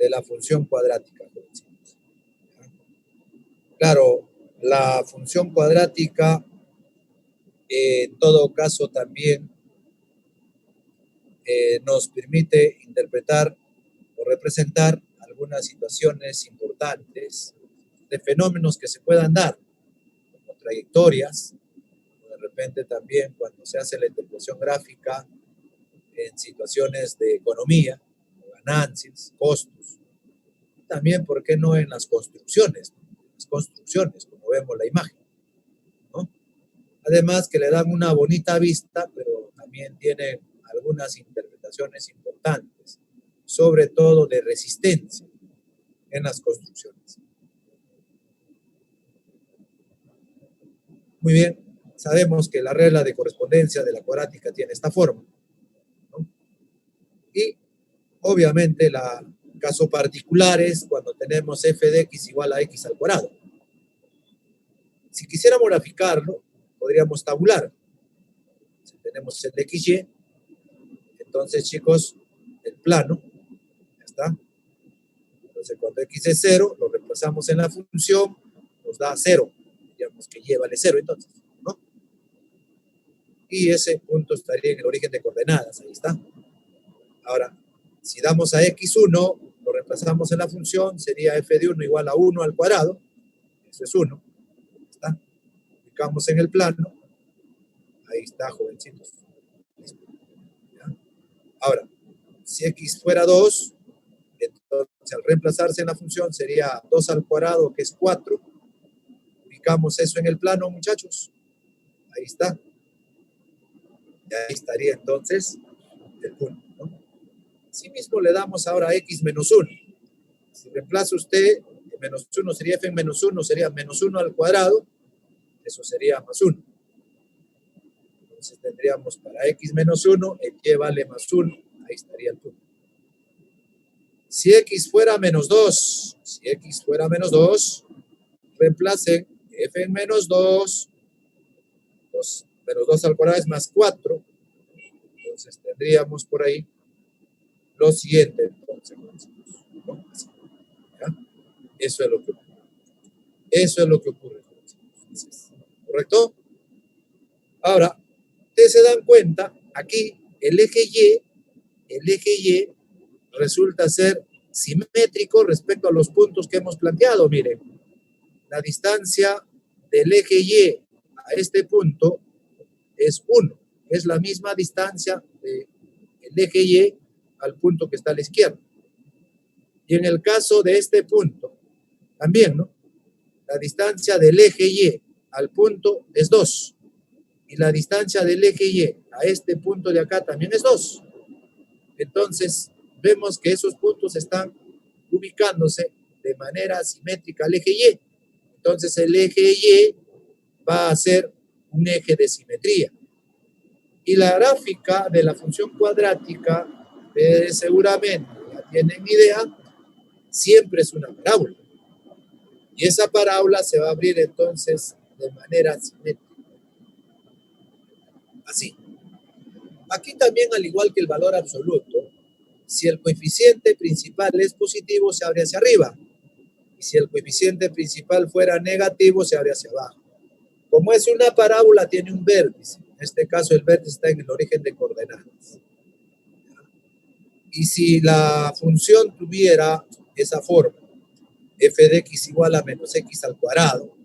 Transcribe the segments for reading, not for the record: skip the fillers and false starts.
de la función cuadrática. Claro, la función cuadrática en todo caso también nos permite interpretar o representar algunas situaciones importantes de fenómenos que se puedan dar, como trayectorias, o de repente también cuando se hace la interpretación gráfica en situaciones de economía, ganancias, costos, también, ¿por qué no en las construcciones? Las construcciones, como vemos la imagen, ¿no? Además que le dan una bonita vista, pero también tienen algunas interpretaciones importantes, sobre todo de resistencia en las construcciones. Muy bien, sabemos que la regla de correspondencia de la cuadrática tiene esta forma, ¿no? Y obviamente la caso particular es cuando tenemos f de x igual a x al cuadrado. Si quisiéramos graficarlo, podríamos tabular. Si tenemos el de xy, entonces, chicos, el plano, ya está. Entonces, cuando x es 0, lo reemplazamos en la función, nos da 0. Digamos que y vale 0, entonces, ¿no? Y ese punto estaría en el origen de coordenadas, ahí está. Ahora, si damos a x1, lo reemplazamos en la función, sería f de 1 igual a 1 al cuadrado, eso es 1, ¿está? Ubicamos en el plano, ahí está, jovencitos. ¿Ya? Ahora, si x fuera 2, entonces al reemplazarse en la función sería 2 al cuadrado, que es 4. Ubicamos eso en el plano, muchachos. Ahí está. Y ahí estaría entonces el punto, ¿no? Asimismo le damos ahora a x menos 1. Si reemplaza usted, menos 1 sería f en menos 1, sería menos 1 al cuadrado, eso sería más 1. Entonces tendríamos para x menos 1, el y vale más 1, ahí estaría el punto. Si x fuera menos 2, reemplacen f en menos 2, menos 2 al cuadrado es más 4, entonces tendríamos por ahí lo siguiente, entonces, ¿no? ¿Ya? Eso es lo que ocurre. ¿Correcto? Ahora, ustedes se dan cuenta, aquí el eje Y resulta ser simétrico respecto a los puntos que hemos planteado. Miren, la distancia del eje Y a este punto es 1. Es la misma distancia del eje Y al punto que está a la izquierda. Y en el caso de este punto, también, ¿no? La distancia del eje Y al punto es 2. Y la distancia del eje Y a este punto de acá también es 2. Entonces, vemos que esos puntos están ubicándose de manera simétrica al eje Y. Entonces, el eje Y va a ser un eje de simetría. Y la gráfica de la función cuadrática, seguramente ya tienen idea, siempre es una parábola. Y esa parábola se va a abrir entonces de manera simétrica. Así. Aquí también, al igual que el valor absoluto, si el coeficiente principal es positivo, se abre hacia arriba. Y si el coeficiente principal fuera negativo, se abre hacia abajo. Como es una parábola, tiene un vértice. En este caso, el vértice está en el origen de coordenadas. Y si la función tuviera esa forma, f de x igual a menos x al cuadrado,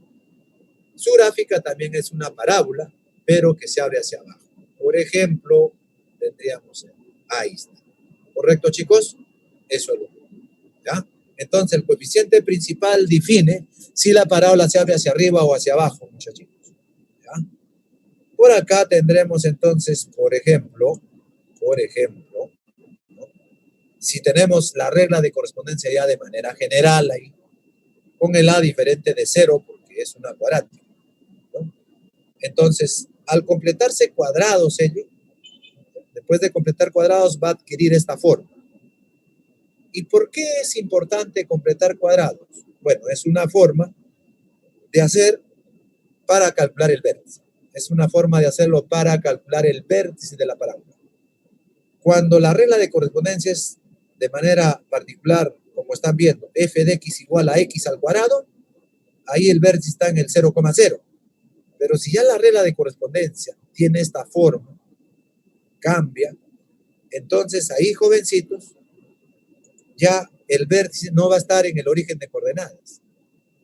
su gráfica también es una parábola, pero que se abre hacia abajo. Por ejemplo, tendríamos ahí está. ¿Correcto, chicos? Eso es lo que, ¿ya? Entonces, el coeficiente principal define si la parábola se abre hacia arriba o hacia abajo, muchachitos. ¿Ya? Por acá tendremos entonces, por ejemplo, ¿no? Si tenemos la regla de correspondencia ya de manera general ahí, con el a diferente de 0, porque es una cuadrática, ¿no? Entonces, al completarse cuadrados, después de completar cuadrados, va a adquirir esta forma. ¿Y por qué es importante completar cuadrados? Bueno, es una forma de hacer para calcular el vértice. Es una forma de hacerlo para calcular el vértice de la parábola. Cuando la regla de correspondencia es de manera particular, como como están viendo, f de x igual a x al cuadrado, ahí el vértice está en el 0,0. Pero si ya la regla de correspondencia tiene esta forma, cambia, entonces ahí, jovencitos, ya el vértice no va a estar en el origen de coordenadas.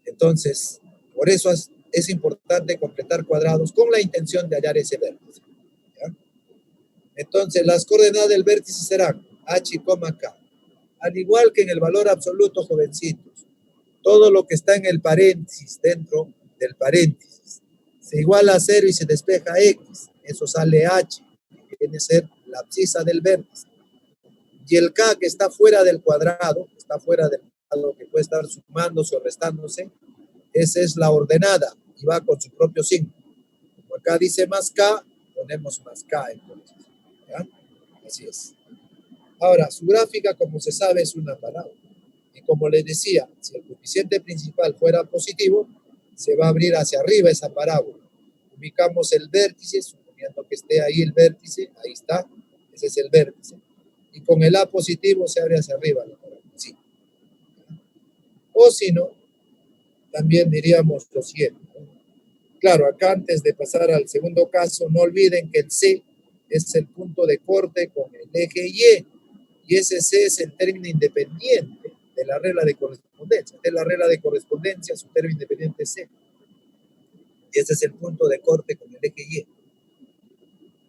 Entonces, por eso es importante completar cuadrados con la intención de hallar ese vértice. ¿Ya? Entonces, las coordenadas del vértice serán h, k. Al igual que en el valor absoluto, jovencitos, todo lo que está en el paréntesis, dentro del paréntesis, se iguala a 0 y se despeja x. Eso sale h, que viene a ser la abscisa del vértice. Y el k que está fuera del cuadrado, que puede estar sumándose o restándose, esa es la ordenada y va con su propio signo. Como acá dice más k, ponemos más k entonces. ¿Ya? Así es. Ahora, su gráfica, como se sabe, es una parábola. Y como les decía, si el coeficiente principal fuera positivo, se va a abrir hacia arriba esa parábola. Ubicamos el vértice, suponiendo que esté ahí el vértice, ahí está, ese es el vértice. Y con el A positivo se abre hacia arriba la parábola. Sí. O si no, también diríamos lo siguiente. Claro, acá antes de pasar al segundo caso, no olviden que el C es el punto de corte con el eje Y. Y ese C es el término independiente de la regla de correspondencia. Esta es la regla de correspondencia, su término independiente es C. Y ese es el punto de corte con el eje Y.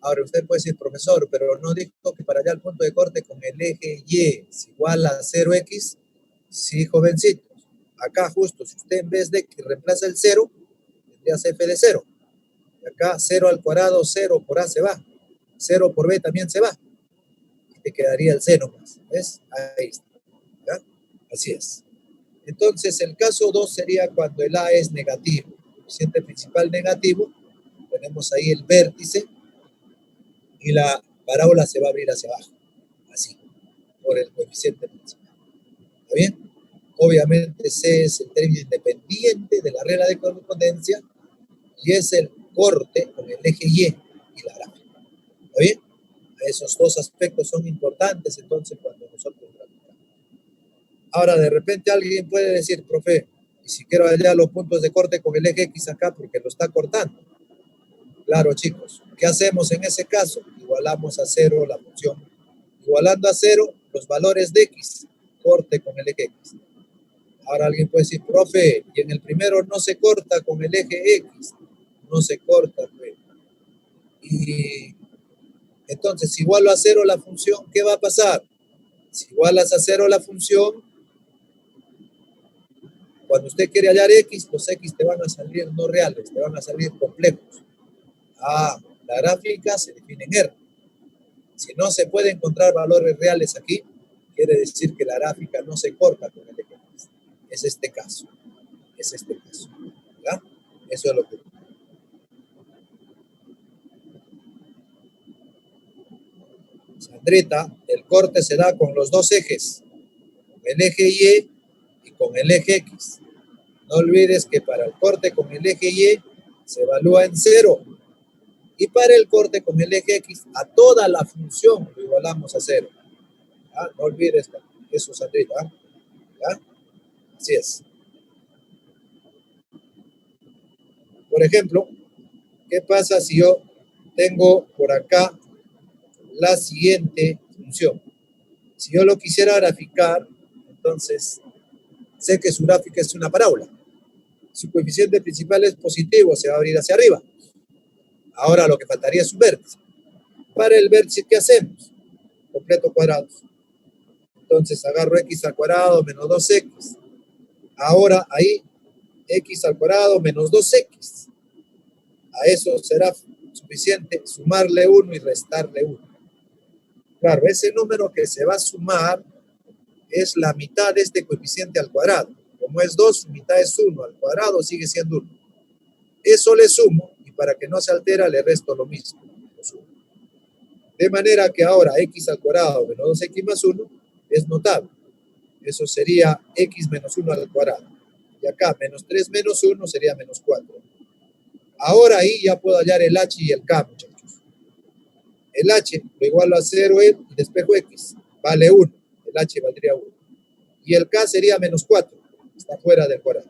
Ahora usted puede decir, profesor, pero no dijo que para allá el punto de corte con el eje Y es igual a 0x. Sí, jovencitos. Acá justo, si usted en vez de que reemplaza el 0, tendría f de 0. Y acá 0 al cuadrado, 0 por A se va. 0 por B también se va. Y te quedaría el C nomás. ¿Ves? Ahí está. ¿Ya? Así es. Entonces, el caso 2 sería cuando el A es negativo. El coeficiente principal negativo. Tenemos ahí el vértice. Y la parábola se va a abrir hacia abajo. Así. Por el coeficiente principal. ¿Está bien? Obviamente C es el término independiente de la regla de correspondencia y es el corte con el eje Y y la gráfica. ¿Está bien? Esos dos aspectos son importantes entonces cuando nosotros graficamos. Ahora, de repente alguien puede decir, profe, y si quiero hallar los puntos de corte con el eje X acá porque lo está cortando. Claro, chicos, ¿qué hacemos en ese caso? Igualamos a 0 la función. Igualando a 0 los valores de X, corte con el eje X. Ahora alguien puede decir, profe, y en el primero no se corta con el eje X. No se corta, pues. Y entonces, si igualo a 0 la función, ¿qué va a pasar? Si igualas a 0 la función, cuando usted quiere hallar X, los X te van a salir no reales, te van a salir complejos. La gráfica se define en R. Si no se puede encontrar valores reales aquí, quiere decir que la gráfica no se corta con el eje X. Es este caso. Es este caso. ¿Ya? Eso es lo que... Sandrita, el corte se da con los dos ejes, con el eje Y y con el eje X. No olvides que para el corte con el eje Y se evalúa en 0 y para el corte con el eje X a toda la función lo igualamos a 0. ¿Ya? No olvides eso, Sandrita. ¿Ya? Así es. Por ejemplo, ¿qué pasa si yo tengo por acá la siguiente función? Si yo lo quisiera graficar, entonces sé que su gráfica es una parábola. Su coeficiente principal es positivo, se va a abrir hacia arriba. Ahora lo que faltaría es un vértice. Para el vértice, ¿qué hacemos? Completo cuadrados. Entonces agarro x al cuadrado menos 2x. Ahora ahí, x al cuadrado menos 2x. A eso será suficiente sumarle 1 y restarle 1. Claro, ese número que se va a sumar es la mitad de este coeficiente al cuadrado. Como es 2, su mitad es 1, al cuadrado sigue siendo 1. Eso le sumo y para que no se altera le resto lo mismo. De manera que ahora x al cuadrado menos 2x más 1 es notable. Eso sería x menos 1 al cuadrado. Y acá menos 3 menos 1 sería menos 4. Ahora ahí ya puedo hallar el h y el k, muchachos. El h lo igualo a 0 y despejo x. Vale 1. El h valdría 1. y el K sería menos 4, está fuera del cuadrado.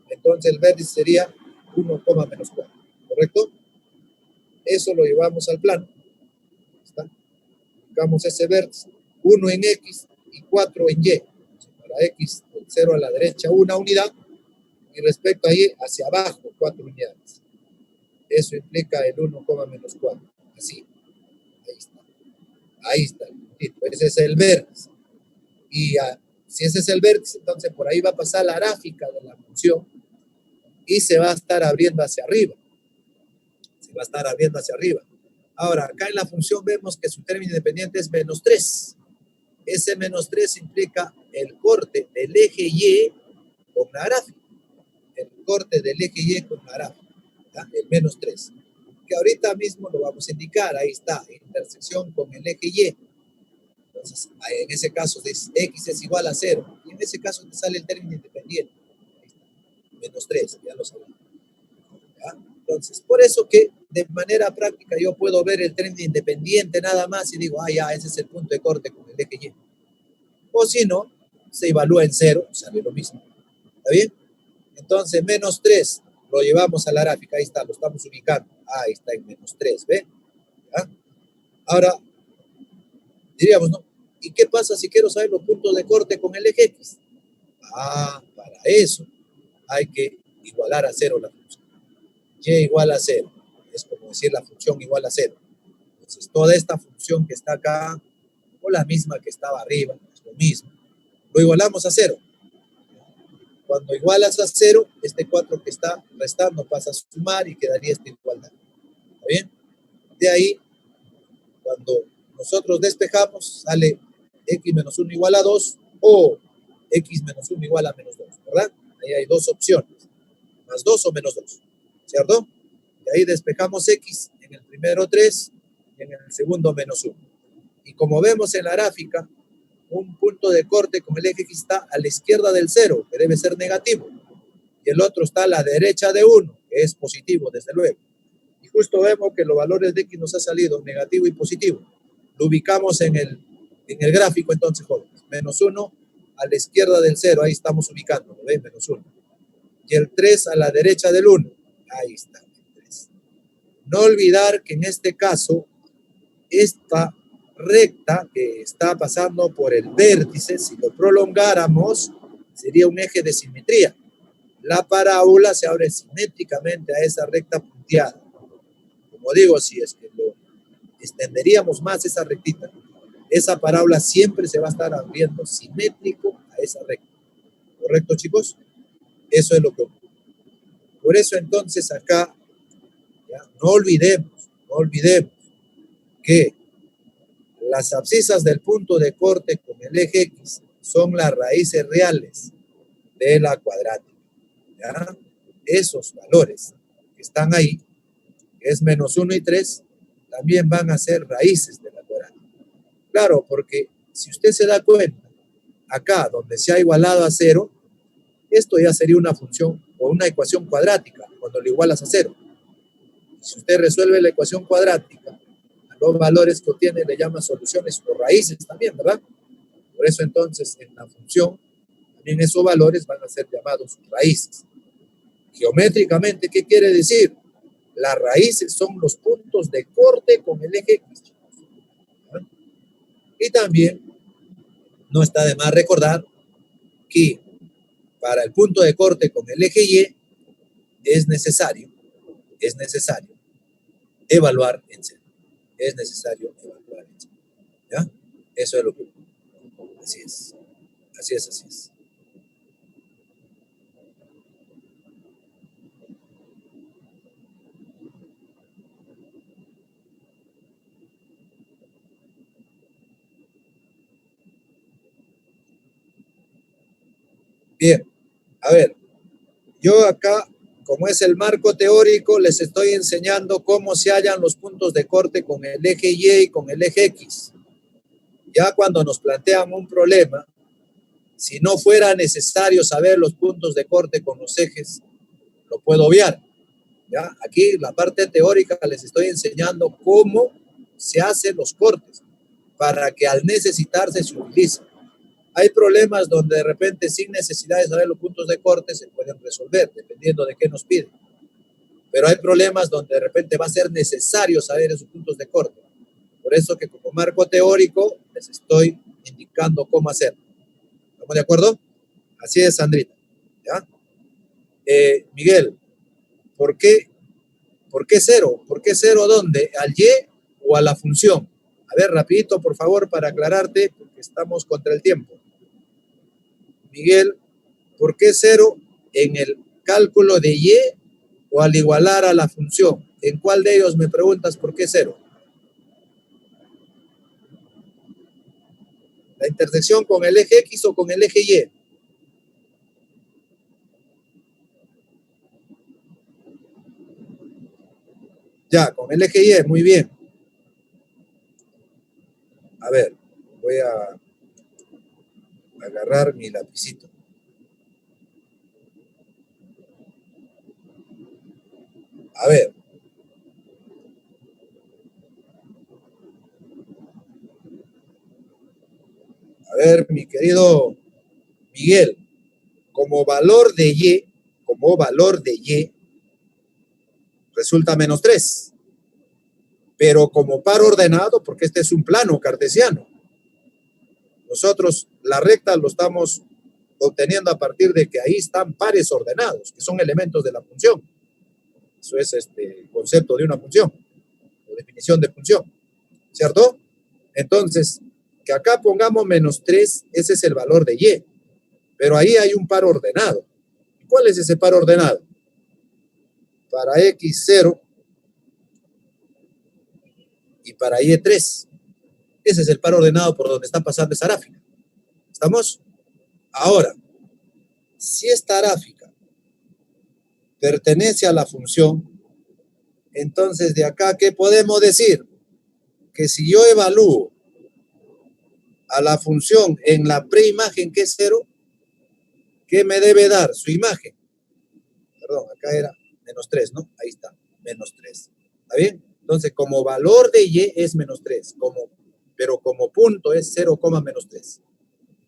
Entonces el vértice sería 1, menos 4, ¿correcto? Eso lo llevamos al plano. ¿Está? Buscamos ese vértice, 1 en X y 4 en Y. Para X, el 0 a la derecha, 1 unidad, y respecto a Y, hacia abajo, 4 unidades. Eso implica el 1, menos 4. Así. Ahí está. Ahí está. Ese es el vértice. Y si ese es el vértice, entonces por ahí va a pasar la gráfica de la función y se va a estar abriendo hacia arriba. Se va a estar abriendo hacia arriba. Ahora, acá en la función vemos que su término independiente es menos 3. Ese menos 3 implica el corte del eje Y con la gráfica. El corte del eje Y con la gráfica. ¿Ya? El menos 3. Que ahorita mismo lo vamos a indicar. Ahí está, intersección con el eje Y. Entonces, en ese caso, X es igual a 0. Y en ese caso te sale el término independiente. Ahí está. Menos 3, ya lo sabemos. ¿Ya? Entonces, por eso que de manera práctica yo puedo ver el término independiente nada más y digo, ya, ese es el punto de corte con el eje Y. O si no, se evalúa en 0, sale lo mismo. ¿Está bien? Entonces, menos 3 lo llevamos a la gráfica, ahí está, lo estamos ubicando. Ahí está en menos 3, ¿ven? ¿Ya? Ahora, diríamos, ¿no? ¿Y qué pasa si quiero saber los puntos de corte con el eje X? Para eso hay que igualar a 0 la función. Y igual a 0. Es como decir la función igual a 0. Entonces, toda esta función que está acá, o la misma que estaba arriba, es lo mismo. Lo igualamos a 0. Cuando igualas a 0, este 4 que está restando pasa a sumar y quedaría esta igualdad. ¿Está bien? De ahí, cuando nosotros despejamos, sale x menos 1 igual a 2 o x menos 1 igual a menos 2, ¿verdad? Ahí hay dos opciones, más 2 o menos 2, ¿cierto? Y ahí despejamos x, en el primero 3 y en el segundo menos 1. Y como vemos en la gráfica, un punto de corte con el eje X está a la izquierda del 0, que debe ser negativo, y el otro está a la derecha de 1, que es positivo, desde luego. Y justo vemos que los valores de X nos ha salido negativo y positivo. Lo ubicamos en el gráfico, entonces, jóvenes. Menos 1 a la izquierda del 0, ahí estamos ubicando, ¿ven? Menos 1. Y el 3 a la derecha del 1, ahí está el 3. No olvidar que en este caso, esta recta que está pasando por el vértice, si lo prolongáramos, sería un eje de simetría. La parábola se abre simétricamente a esa recta punteada. Como digo, si es que lo extenderíamos más esa rectita, esa parábola siempre se va a estar abriendo simétrico a esa recta. ¿Correcto, chicos? Eso es lo que ocurre. Por eso entonces acá, ¿ya? No olvidemos que las abscisas del punto de corte con el eje X son las raíces reales de la cuadrática. ¿Ya? Esos valores que están ahí, que es menos 1 y 3, también van a ser raíces de la cuadrática. Claro, porque si usted se da cuenta, acá donde se ha igualado a 0, esto ya sería una función o una ecuación cuadrática cuando lo igualas a 0. Si usted resuelve la ecuación cuadrática, a los valores que obtiene le llama soluciones o raíces también, ¿verdad? Por eso entonces en la función también esos valores van a ser llamados raíces. Geométricamente, ¿qué quiere decir? Las raíces son los puntos de corte con el eje X. ¿Ah? Y también no está de más recordar que para el punto de corte con el eje Y es necesario evaluar en 0. Es necesario evaluar en 0. ¿Ya? Eso es lo que... Así es. Así es. Bien, a ver, yo acá, como es el marco teórico, les estoy enseñando cómo se hallan los puntos de corte con el eje Y y con el eje X. Ya cuando nos plantean un problema, si no fuera necesario saber los puntos de corte con los ejes, lo puedo obviar. ¿Ya? Aquí la parte teórica les estoy enseñando cómo se hacen los cortes para que al necesitarse se utilice. Hay problemas donde de repente sin necesidad de saber los puntos de corte se pueden resolver, dependiendo de qué nos piden. Pero hay problemas donde de repente va a ser necesario saber esos puntos de corte. Por eso que como marco teórico les estoy indicando cómo hacer. ¿Estamos de acuerdo? Así es, Sandrita. ¿Ya? Miguel, ¿por qué cero? ¿Por qué cero dónde? ¿Al y o a la función? A ver, rapidito, por favor, para aclararte, porque estamos contra el tiempo. Miguel, ¿por qué cero en el cálculo de y o al igualar a la función? ¿En cuál de ellos me preguntas por qué cero? ¿La intersección con el eje X o con el eje Y? Ya, con el eje Y, muy bien. A ver, voy a agarrar mi lapicito. A ver. A ver, mi querido Miguel, como valor de y, resulta menos 3. Pero como par ordenado, porque este es un plano cartesiano, nosotros la recta lo estamos obteniendo a partir de que ahí están pares ordenados, que son elementos de la función. Eso es el concepto de una función, o definición de función, ¿cierto? Entonces, que acá pongamos menos 3, ese es el valor de y, pero ahí hay un par ordenado. ¿Cuál es ese par ordenado? Para x0 y para y3. Ese es el par ordenado por donde está pasando esa gráfica. ¿Estamos? Ahora, si esta gráfica pertenece a la función, entonces de acá, ¿qué podemos decir? Que si yo evalúo a la función en la preimagen que es 0, ¿qué me debe dar? Su imagen. Perdón, acá era menos 3, ¿no? Ahí está, menos 3. ¿Está bien? Entonces, como valor de y es menos 3, pero como punto es 0, menos 3.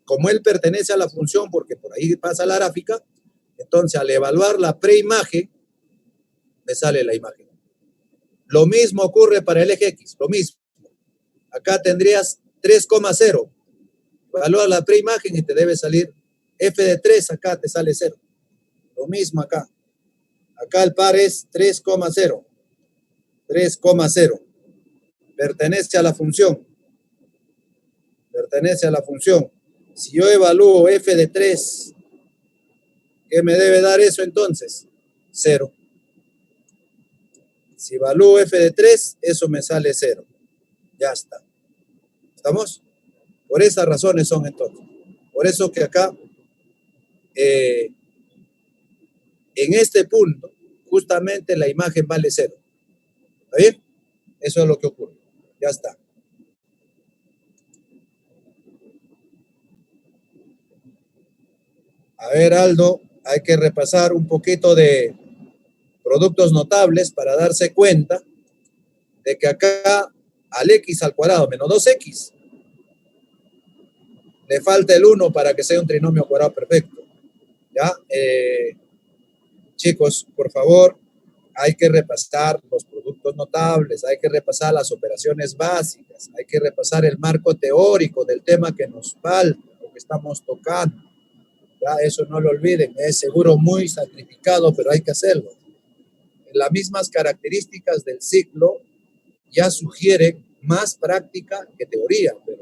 Como él pertenece a la función, porque por ahí pasa la gráfica, entonces al evaluar la preimagen, me sale la imagen. Lo mismo ocurre para el eje X, lo mismo. Acá tendrías 3,0. Evalúa la preimagen y te debe salir f de 3, acá te sale 0. Lo mismo acá. Acá el par es 3,0. 3,0. Pertenece a la función. Pertenece a la función. Si yo evalúo f de 3, ¿qué me debe dar eso entonces? 0. Si evalúo f de 3, eso me sale 0. Ya está. ¿Estamos? Por esas razones son entonces. Por eso que acá, en este punto, justamente la imagen vale 0. ¿Está bien? Eso es lo que ocurre. Ya está. A ver, Aldo, hay que repasar un poquito de productos notables para darse cuenta de que acá al x al cuadrado menos 2x le falta el 1 para que sea un trinomio cuadrado perfecto. ¿Ya? Chicos, por favor, hay que repasar los productos notables, hay que repasar las operaciones básicas, hay que repasar el marco teórico del tema que nos falta, lo que estamos tocando. Ya, eso no lo olviden, es seguro muy sacrificado, pero hay que hacerlo. Las mismas características del ciclo ya sugieren más práctica que teoría, pero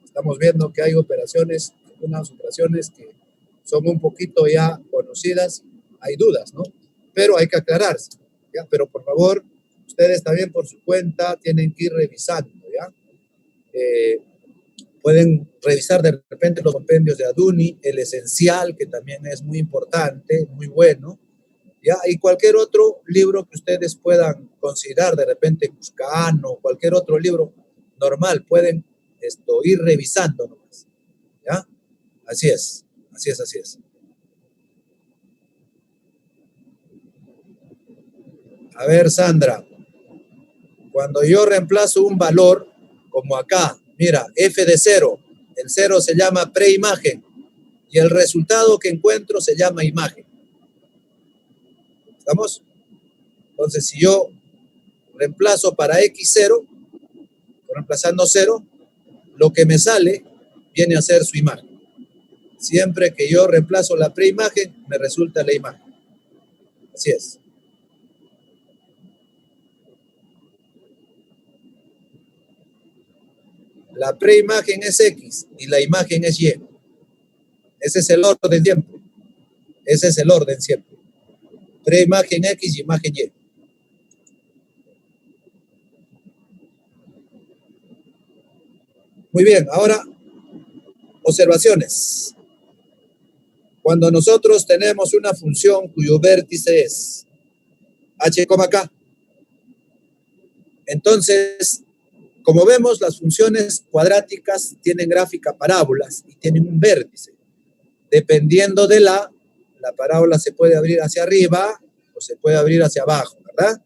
estamos viendo que hay operaciones, unas operaciones que son un poquito ya conocidas, hay dudas, ¿no? Pero hay que aclararse, ¿ya? Pero por favor, ustedes también por su cuenta tienen que ir revisando, ¿ya? Pueden revisar de repente los compendios de Aduni, el esencial, que también es muy importante, muy bueno, ¿ya? Y cualquier otro libro que ustedes puedan considerar, de repente Cuscano, cualquier otro libro normal, pueden ir revisando nomás, ¿ya? Así es, así es, así es. A ver, Sandra, cuando yo reemplazo un valor, como acá, mira, f de 0, El 0 se llama preimagen y el resultado que encuentro se llama imagen. ¿Estamos? Entonces, si yo reemplazo para x0, reemplazando 0, lo que me sale viene a ser su imagen. Siempre que yo reemplazo la preimagen, me resulta la imagen. Así es. La preimagen es X y la imagen es Y. Ese es el orden siempre. Ese es el orden siempre. Preimagen X y imagen Y. Muy bien, ahora observaciones. Cuando nosotros tenemos una función cuyo vértice es h, k, entonces, como vemos, las funciones cuadráticas tienen gráfica parábolas y tienen un vértice. Dependiendo de la parábola se puede abrir hacia arriba o se puede abrir hacia abajo, ¿verdad?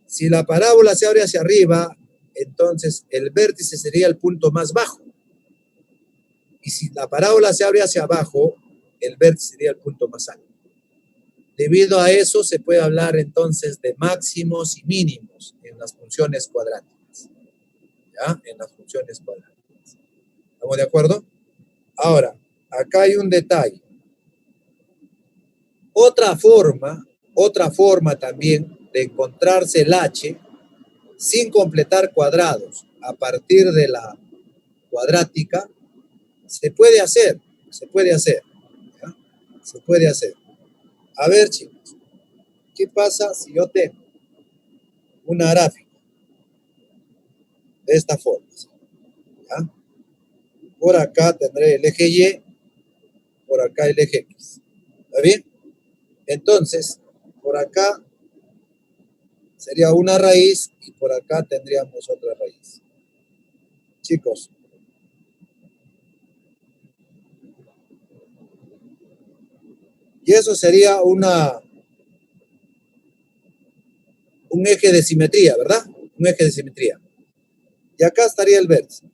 Si la parábola se abre hacia arriba, entonces el vértice sería el punto más bajo. Y si la parábola se abre hacia abajo, el vértice sería el punto más alto. Debido a eso, se puede hablar entonces de máximos y mínimos en las funciones cuadráticas. ¿Ya? En las funciones cuadráticas. ¿Estamos de acuerdo? Ahora, acá hay un detalle. Otra forma también de encontrarse el h sin completar cuadrados a partir de la cuadrática, se puede hacer. ¿Ya? Se puede hacer. A ver, chicos, ¿qué pasa si yo tengo una gráfica de esta forma? ¿Ya? Por acá tendré el eje Y, por acá el eje X. ¿Está bien? Entonces, por acá sería una raíz y por acá tendríamos otra raíz. Chicos, y eso sería un eje de simetría, ¿verdad? Un eje de simetría. Y acá estaría el vértice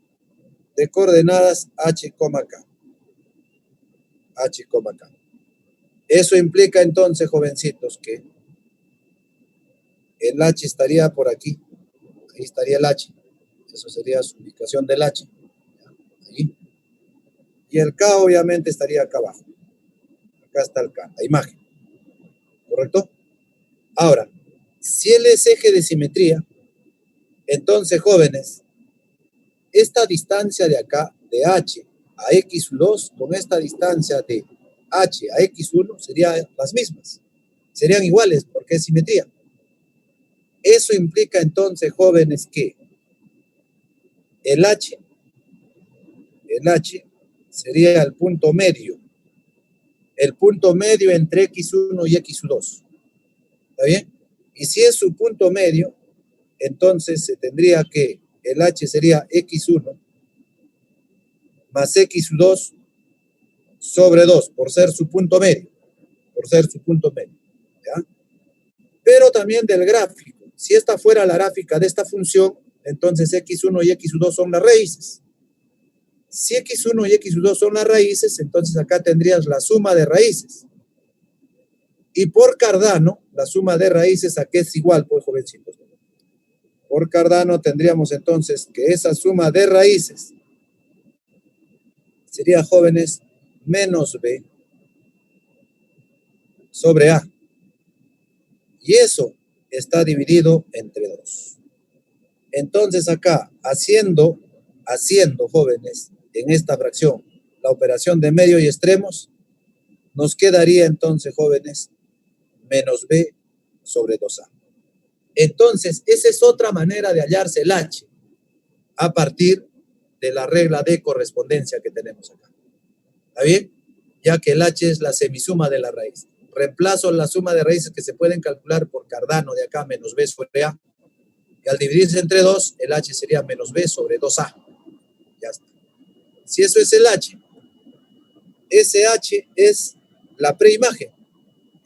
de coordenadas h, k. H, k. Eso implica entonces, jovencitos, que el h estaría por aquí. Ahí estaría el h. Eso sería su ubicación del h. Ahí. Y el k obviamente estaría acá abajo. Acá está el k, la imagen. ¿Correcto? Ahora, si él es eje de simetría, entonces, jóvenes, esta distancia de acá, de h a x2, con esta distancia de h a x1, serían las mismas. Serían iguales porque es simetría. Eso implica entonces, jóvenes, que el h sería el punto medio entre x1 y x2. ¿Está bien? Y si es su punto medio, entonces se tendría que el h sería x1 más x2 sobre 2, por ser su punto medio. ¿Ya? Pero también del gráfico. Si esta fuera la gráfica de esta función, entonces x1 y x2 son las raíces. Si x1 y x2 son las raíces, entonces acá tendrías la suma de raíces. Y por Cardano, la suma de raíces, ¿a qué es igual, pues, jovencitos? Por Cardano tendríamos entonces que esa suma de raíces sería, jóvenes, menos b sobre a. Y eso está dividido entre 2. Entonces acá, haciendo, jóvenes, en esta fracción, la operación de medio y extremos, nos quedaría entonces, jóvenes, menos b sobre 2a. Entonces, esa es otra manera de hallarse el h a partir de la regla de correspondencia que tenemos acá. ¿Está bien? Ya que el h es la semisuma de la raíz. Reemplazo la suma de raíces que se pueden calcular por Cardano de acá, menos b sobre a. Y al dividirse entre 2, el h sería menos b sobre 2a. Ya está. Si eso es el h, ese h es la preimagen.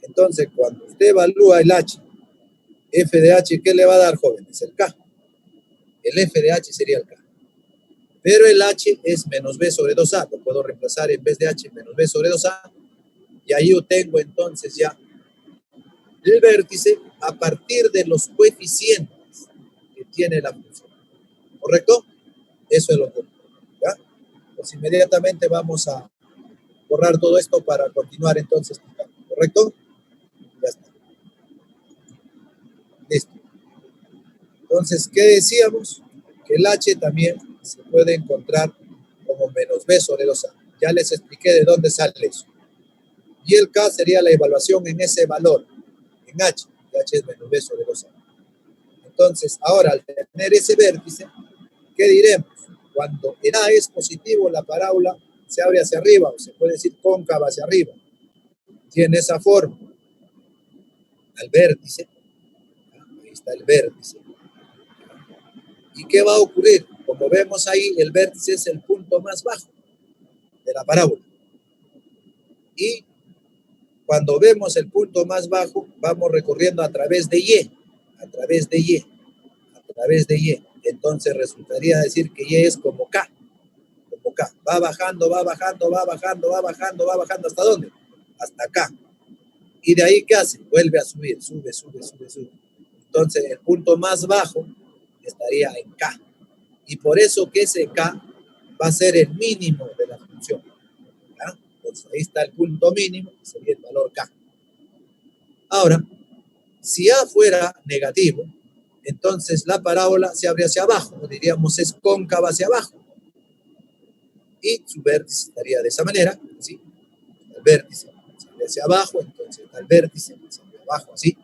Entonces, cuando usted evalúa el h, f de h, ¿qué le va a dar, jóvenes? El k. El f de h sería el k. Pero el H es menos B sobre 2A. Lo puedo reemplazar en vez de H menos B sobre 2A. Y ahí yo tengo entonces ya el vértice a partir de los coeficientes que tiene la función. ¿Correcto? Eso es lo que ocurre. ¿Ya? Pues inmediatamente vamos a borrar todo esto para continuar entonces. ¿Correcto? Ya está. Listo. Entonces, ¿qué decíamos? Que el H también se puede encontrar como menos B sobre 2A. Ya les expliqué de dónde sale eso. Y el K sería la evaluación en ese valor, en H. Y H es menos B sobre 2A. Entonces, ahora al tener ese vértice, ¿qué diremos? Cuando en A es positivo, la parábola se abre hacia arriba, o se puede decir cóncava hacia arriba. Tiene esa forma. Al vértice, ahí está el vértice. ¿Y qué va a ocurrir? Como vemos ahí, el vértice es el punto más bajo de la parábola. Y cuando vemos el punto más bajo, vamos recorriendo a través de Y, a través de Y, a través de Y. Entonces resultaría decir que Y es como K, como K. Va bajando, va bajando, va bajando, va bajando, va bajando. ¿Hasta dónde? Hasta acá. Y de ahí, ¿qué hace? Vuelve a subir, sube, sube, sube, sube. Entonces el punto más bajo estaría en K. Y por eso que ese K va a ser el mínimo de la función. ¿Ya? Entonces ahí está el punto mínimo, que sería el valor K. Ahora, si A fuera negativo, entonces la parábola se abre hacia abajo, ¿no? Diríamos es cóncava hacia abajo. Y su vértice estaría de esa manera, ¿sí? El vértice se abre hacia abajo, entonces está el vértice hacia abajo, así.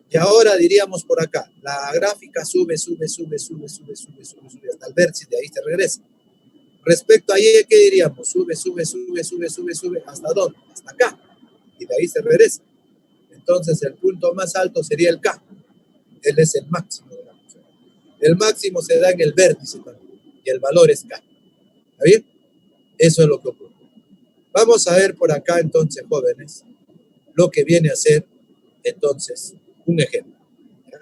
Y ahora diríamos por acá, la gráfica sube, sube, sube, sube, sube, sube, sube, sube hasta el vértice, de ahí se regresa. Respecto a Y, ¿qué diríamos? Sube, sube, sube, sube, sube, sube, ¿hasta dónde? Hasta acá. Y de ahí se regresa. Entonces el punto más alto sería el K. Él es el máximo de la función. El máximo se da en el vértice también, y el valor es K. ¿Está bien? Eso es lo que ocurre. Vamos a ver por acá entonces, jóvenes, lo que viene a ser entonces un ejemplo.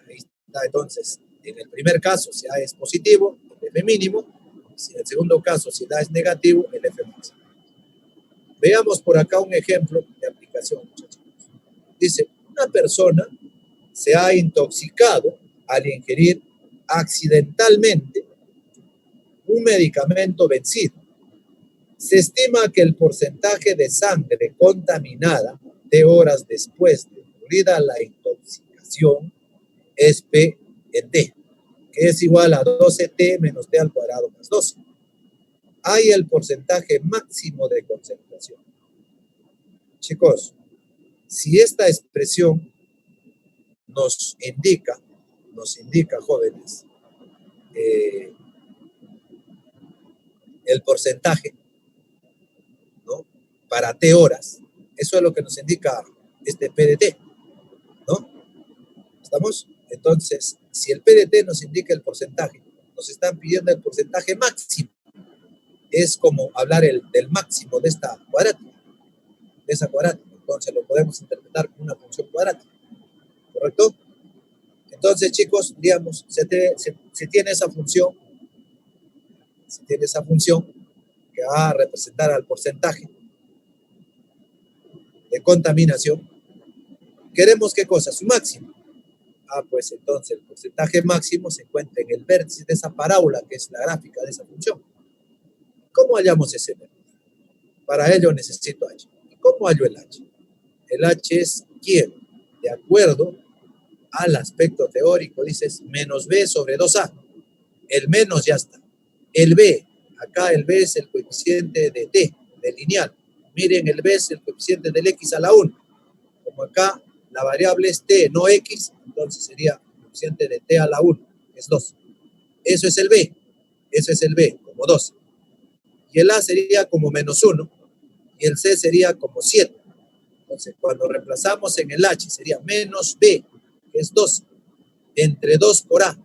Ahí está entonces, en el primer caso, si A es positivo, el F mínimo. Si en el segundo caso, si A es negativo, el F máximo. Veamos por acá un ejemplo de aplicación, muchachos. Dice, una persona se ha intoxicado al ingerir accidentalmente un medicamento vencido. Se estima que el porcentaje de sangre contaminada de horas después de ocurrida la intoxicación es P en T, que es igual a 12T menos T al cuadrado más 12. Hay el porcentaje máximo de concentración. Chicos, si esta expresión nos indica, jóvenes, el porcentaje, ¿no? Para T horas, eso es lo que nos indica este PDT, ¿no? ¿Estamos? Entonces, si el PDT nos indica el porcentaje, nos están pidiendo el porcentaje máximo. Es como hablar del máximo de esta cuadrática, de esa cuadrática. Entonces lo podemos interpretar como una función cuadrática, ¿correcto? Entonces, chicos, digamos, se tiene esa función, que va a representar al porcentaje de contaminación. ¿Queremos qué cosa? Su máximo. Pues entonces el porcentaje máximo se encuentra en el vértice de esa parábola, que es la gráfica de esa función. ¿Cómo hallamos ese vértice? Para ello necesito H. ¿Cómo hallo el H? El H es ¿quién? De acuerdo al aspecto teórico, dices menos B sobre 2A. El menos ya está. El B, acá el B es el coeficiente de T, de lineal. Miren, el B es el coeficiente del X a la 1. Como acá la variable es T, no X, entonces sería el coeficiente de T a la 1, es 2. Eso es el B, como 2. Y el A sería como menos 1, y el C sería como 7. Entonces, cuando reemplazamos en el H, sería menos B, que es 2, entre 2 por A,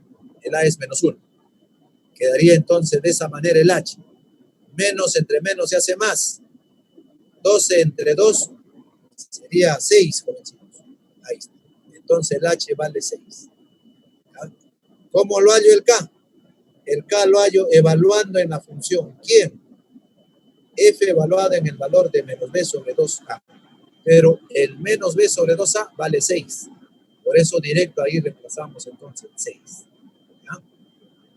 el A es menos 1. Quedaría entonces de esa manera el H. Menos entre menos se hace más. 12 entre 2 sería 6, jovencitos. Ahí está. Entonces el H vale 6. ¿Ya? ¿Cómo lo hallo el K? el K lo hallo evaluando en la función. ¿Quién? F evaluada en el valor de menos B sobre 2A. Pero el menos B sobre 2A vale 6. Por eso directo ahí reemplazamos entonces 6. ¿Ya?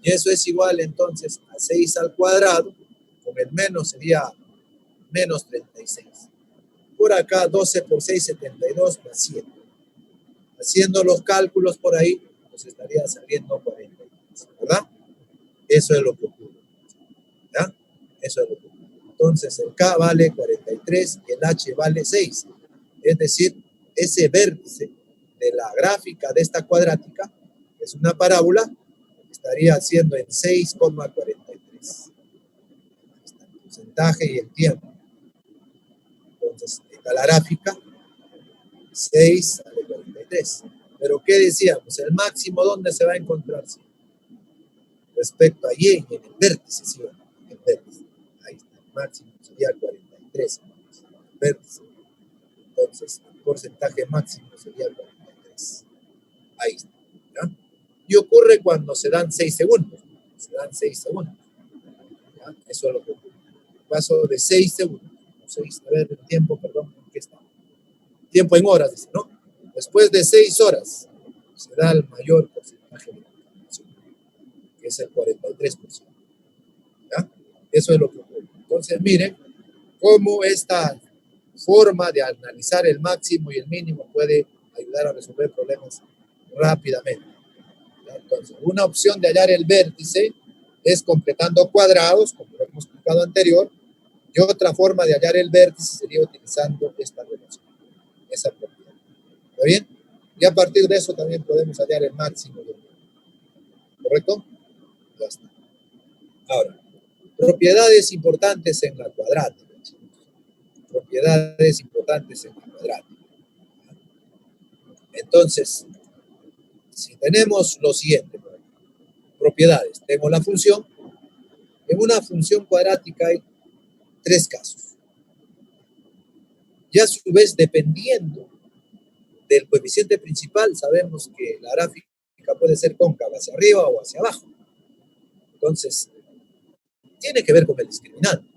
Y eso es igual entonces a 6 al cuadrado. Con el menos sería menos 36. Por acá 12 por 6, 72 más 7. Haciendo los cálculos por ahí, nos estaría saliendo 43, ¿verdad? Eso es lo que ocurre. ¿Ya? Eso es lo que ocurre. Entonces el K vale 43 y el H vale 6. Es decir, ese vértice de la gráfica de esta cuadrática, que es una parábola, estaría haciendo en 6,43. El porcentaje y el tiempo. Entonces, está la gráfica, 6 sale 43. Pero, ¿qué decíamos? El máximo, ¿dónde se va a encontrar? ¿Sí? Respecto a Y, en el vértice, ¿sí? En el vértice. Ahí está, el máximo sería 43. El vértice. Entonces, el porcentaje máximo sería 43. Ahí está. ¿Ya? Y ocurre cuando se dan 6 segundos. Se dan 6 segundos. ¿Ya? Eso es lo que ocurre. Paso de 6 segundos. 6, a ver, el tiempo, perdón, ¿qué está? Tiempo en horas, dice, ¿no? Después de 6 horas se da el mayor porcentaje de contaminación, que es el 43%. ¿Ya? Eso es lo que ocurre. Entonces, miren cómo esta forma de analizar el máximo y el mínimo puede ayudar a resolver problemas rápidamente. ¿Ya? Entonces, una opción de hallar el vértice es completando cuadrados, como lo hemos explicado anterior, y otra forma de hallar el vértice sería utilizando esta relación, esa propiedad. ¿Está bien? Y a partir de eso también podemos hallar el máximo del mínimo. ¿Correcto? Ya está. Ahora, propiedades importantes en la cuadrática. Propiedades importantes en la cuadrática. Entonces, si tenemos lo siguiente, propiedades, tengo la función. En una función cuadrática hay 3 casos. Y a su vez, dependiendo del coeficiente principal, sabemos que la gráfica puede ser cóncava hacia arriba o hacia abajo. Entonces, tiene que ver con el discriminante.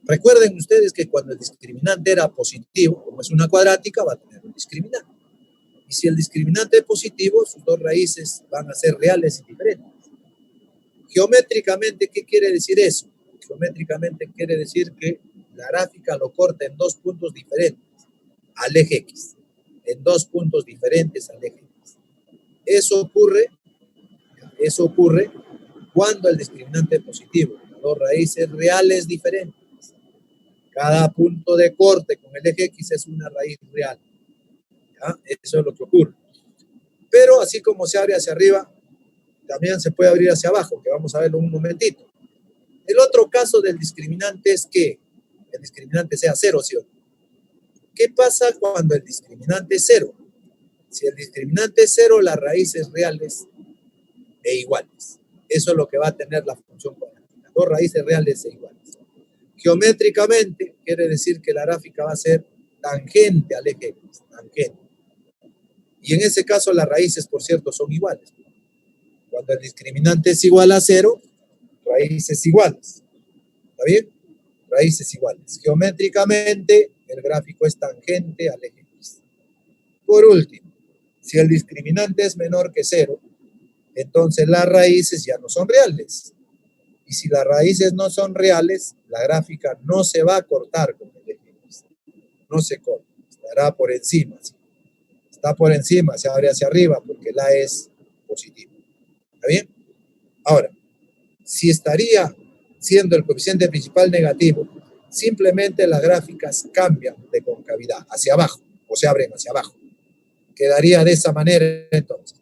Recuerden ustedes que cuando el discriminante era positivo, como es una cuadrática, va a tener un discriminante. Y si el discriminante es positivo, sus dos raíces van a ser reales y diferentes. Geométricamente, ¿qué quiere decir eso? Geométricamente quiere decir que la gráfica lo corta en 2 puntos diferentes al eje X. En 2 puntos diferentes al eje X. Eso ocurre cuando el discriminante es positivo. Las dos raíces reales diferentes. Cada punto de corte con el eje X es una raíz real. ¿Ya? Eso es lo que ocurre. Pero así como se abre hacia arriba, también se puede abrir hacia abajo, que vamos a verlo un momentito. El otro caso del discriminante es que el discriminante sea 0, ¿sí o no? ¿Qué pasa cuando el discriminante es 0? Si el discriminante es 0, las raíces reales e iguales. Eso es lo que va a tener la función cuadrática. 2 raíces reales e iguales. Geométricamente, quiere decir que la gráfica va a ser tangente al eje X, tangente. Y en ese caso las raíces, por cierto, son iguales. Cuando el discriminante es igual a 0, raíces iguales. ¿Está bien? Raíces iguales. Geométricamente, el gráfico es tangente al eje X. Por último, si el discriminante es menor que 0, entonces las raíces ya no son reales. Y si las raíces no son reales, la gráfica no se va a cortar con el eje X. No se corta, estará por encima. ¿Sí? Está por encima, se abre hacia arriba porque la es positivo. ¿Está bien? Ahora, si estaría siendo el coeficiente principal negativo, simplemente las gráficas cambian de concavidad hacia abajo o se abren hacia abajo. Quedaría de esa manera entonces.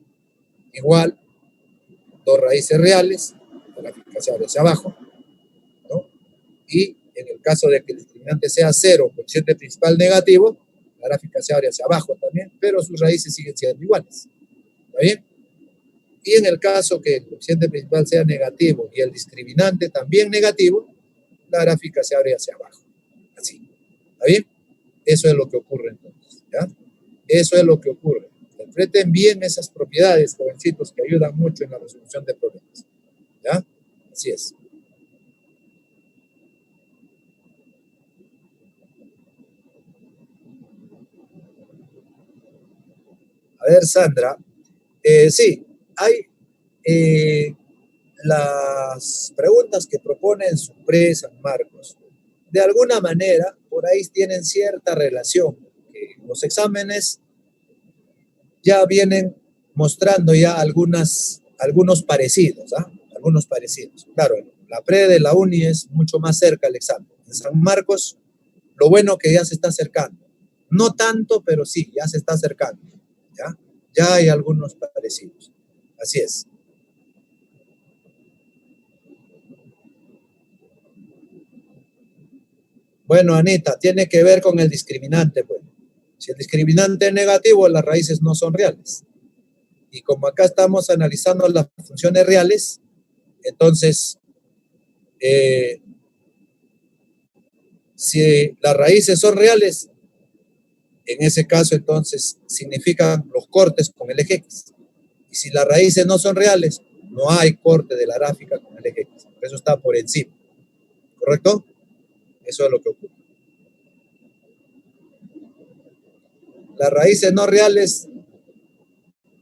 Igual, 2 raíces reales, la gráfica se abre hacia abajo, ¿no? Y en el caso de que el discriminante sea 0, coeficiente principal negativo, la gráfica se abre hacia abajo también, pero sus raíces siguen siendo iguales. ¿Está bien? Y en el caso que el coeficiente principal sea negativo y el discriminante también negativo, la gráfica se abre hacia abajo. Así. ¿Está bien? Eso es lo que ocurre entonces. ¿Ya? Eso es lo que ocurre. Interpreten bien esas propiedades, jovencitos, que ayudan mucho en la resolución de problemas. ¿Ya? Así es. A ver, Sandra, sí, hay eh, las preguntas que propone en su San Marcos. De alguna manera, por ahí tienen cierta relación. Los exámenes ya vienen mostrando ya algunos parecidos, ¿ah? Algunos parecidos. Claro, la pre de la uni es mucho más cerca al examen. En San Marcos, lo bueno que ya se está acercando. No tanto, pero sí, ya se está acercando. ¿Ya? Ya hay algunos parecidos. Así es. Bueno, Anita, tiene que ver con el discriminante, pues. Si el discriminante es negativo, las raíces no son reales. Y como acá estamos analizando las funciones reales, entonces, eh, si las raíces son reales, en ese caso, entonces, significan los cortes con el eje X. Y si las raíces no son reales, no hay corte de la gráfica con el eje X. Eso está por encima. ¿Correcto? Eso es lo que ocurre. Las raíces no reales